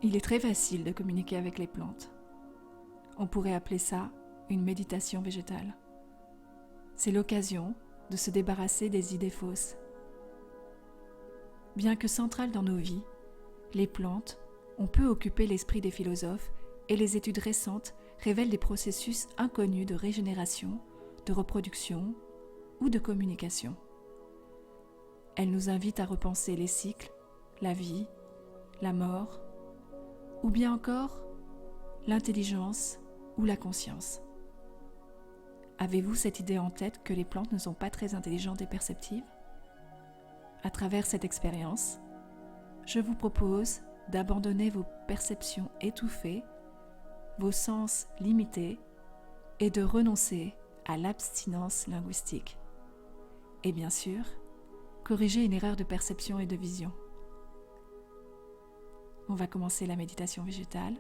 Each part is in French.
Il est très facile de communiquer avec les plantes. On pourrait appeler ça une méditation végétale. C'est l'occasion de se débarrasser des idées fausses. Bien que centrales dans nos vies, les plantes ont peu occupé l'esprit des philosophes et les études récentes révèlent des processus inconnus de régénération, de reproduction ou de communication. Elles nous invitent à repenser les cycles, la vie, la mort, ou bien encore l'intelligence ou la conscience. Avez-vous cette idée en tête que les plantes ne sont pas très intelligentes et perceptives ? À travers cette expérience, je vous propose d'abandonner vos perceptions étouffées, vos sens limités et de renoncer à l'abstinence linguistique. Et bien sûr, corriger une erreur de perception et de vision. On va commencer la méditation végétale.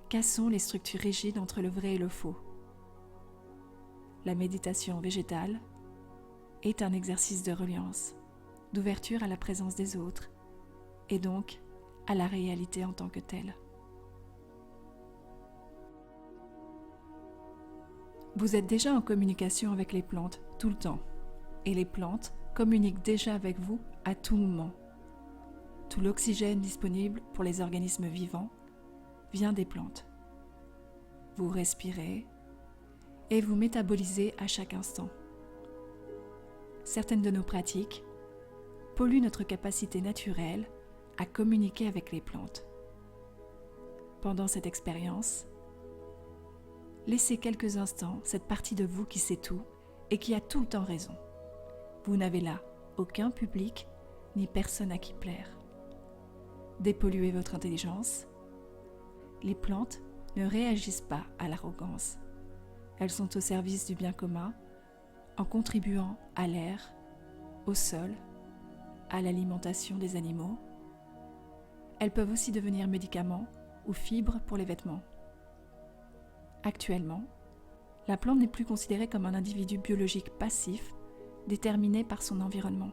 Cassons les structures rigides entre le vrai et le faux. La méditation végétale est un exercice de reliance, d'ouverture à la présence des autres et donc à la réalité en tant que telle. Vous êtes déjà en communication avec les plantes tout le temps et les plantes communiquent déjà avec vous à tout moment. Tout l'oxygène disponible pour les organismes vivants vient des plantes. Vous respirez et vous métabolisez à chaque instant. Certaines de nos pratiques polluent notre capacité naturelle à communiquer avec les plantes. Pendant cette expérience, laissez quelques instants cette partie de vous qui sait tout et qui a tout le temps raison. Vous n'avez là aucun public ni personne à qui plaire. Dépolluez votre intelligence. Les plantes ne réagissent pas à l'arrogance. Elles sont au service du bien commun en contribuant à l'air, au sol, à l'alimentation des animaux. Elles peuvent aussi devenir médicaments ou fibres pour les vêtements. Actuellement, la plante n'est plus considérée comme un individu biologique passif déterminé par son environnement.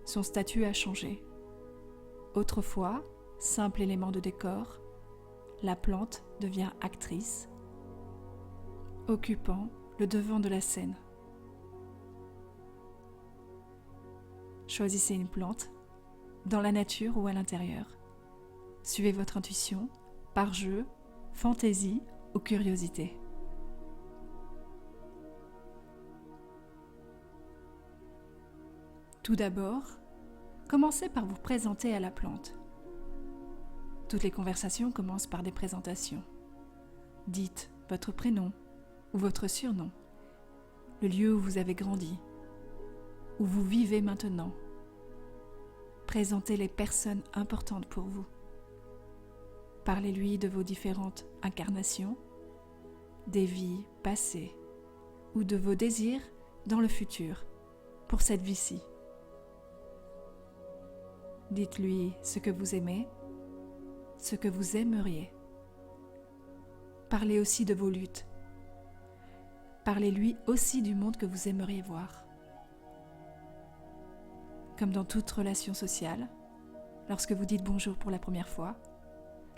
Son statut a changé. Autrefois, simple élément de décor, la plante devient actrice, occupant le devant de la scène. Choisissez une plante, dans la nature ou à l'intérieur. Suivez votre intuition, par jeu, fantaisie ou curiosité. Tout d'abord, commencez par vous présenter à la plante. Toutes les conversations commencent par des présentations. Dites votre prénom ou votre surnom, le lieu où vous avez grandi, où vous vivez maintenant. Présentez les personnes importantes pour vous. Parlez-lui de vos différentes incarnations, des vies passées ou de vos désirs dans le futur, pour cette vie-ci. Dites-lui ce que vous aimez, ce que vous aimeriez. Parlez aussi de vos luttes. Parlez-lui aussi du monde que vous aimeriez voir. Comme dans toute relation sociale, lorsque vous dites bonjour pour la première fois,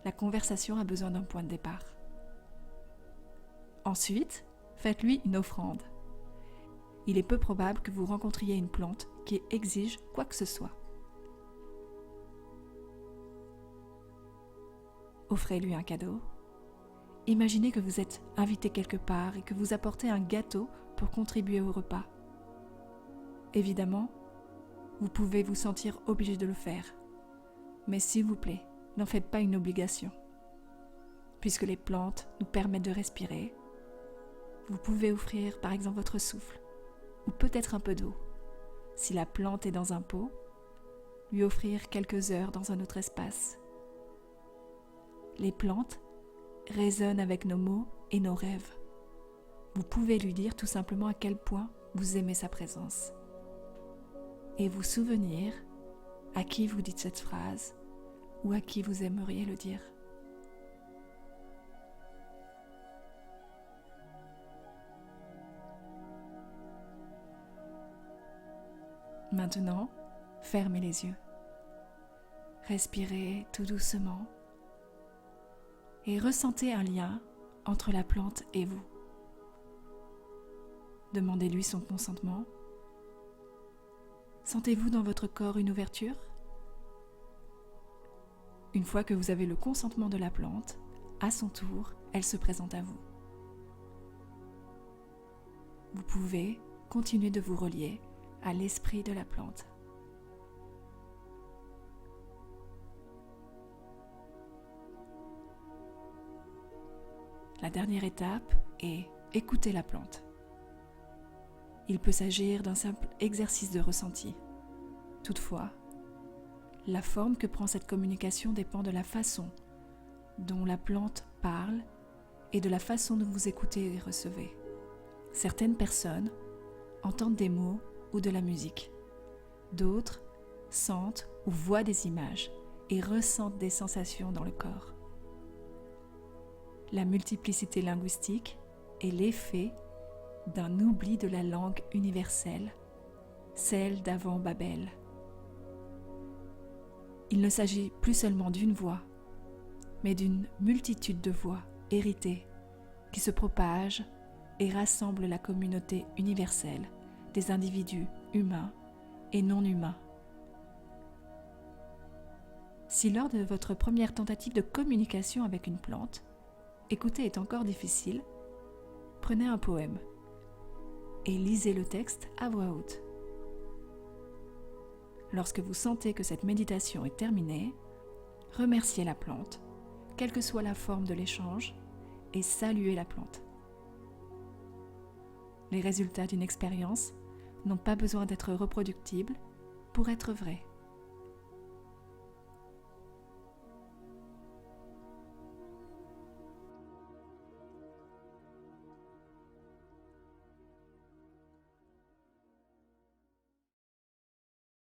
la conversation a besoin d'un point de départ. Ensuite, faites-lui une offrande. Il est peu probable que vous rencontriez une plante qui exige quoi que ce soit. Offrez-lui un cadeau. Imaginez que vous êtes invité quelque part et que vous apportez un gâteau pour contribuer au repas. Évidemment, vous pouvez vous sentir obligé de le faire. Mais s'il vous plaît, n'en faites pas une obligation. Puisque les plantes nous permettent de respirer, vous pouvez offrir par exemple votre souffle, ou peut-être un peu d'eau. Si la plante est dans un pot, lui offrir quelques heures dans un autre espace. Les plantes résonnent avec nos mots et nos rêves. Vous pouvez lui dire tout simplement à quel point vous aimez sa présence. Et vous souvenir à qui vous dites cette phrase ou à qui vous aimeriez le dire. Maintenant, fermez les yeux. Respirez tout doucement et ressentez un lien entre la plante et vous. Demandez-lui son consentement. Sentez-vous dans votre corps une ouverture? Une fois que vous avez le consentement de la plante, à son tour, elle se présente à vous. Vous pouvez continuer de vous relier à l'esprit de la plante. La dernière étape est écouter la plante. Il peut s'agir d'un simple exercice de ressenti. Toutefois, la forme que prend cette communication dépend de la façon dont la plante parle et de la façon dont vous écoutez et recevez. Certaines personnes entendent des mots ou de la musique. D'autres sentent ou voient des images et ressentent des sensations dans le corps. La multiplicité linguistique est l'effet d'un oubli de la langue universelle, celle d'avant Babel. Il ne s'agit plus seulement d'une voix, mais d'une multitude de voix héritées qui se propagent et rassemblent la communauté universelle des individus humains et non humains. Si lors de votre première tentative de communication avec une plante, écouter est encore difficile, prenez un poème et lisez le texte à voix haute. Lorsque vous sentez que cette méditation est terminée, remerciez la plante, quelle que soit la forme de l'échange, et saluez la plante. Les résultats d'une expérience n'ont pas besoin d'être reproductibles pour être vrais.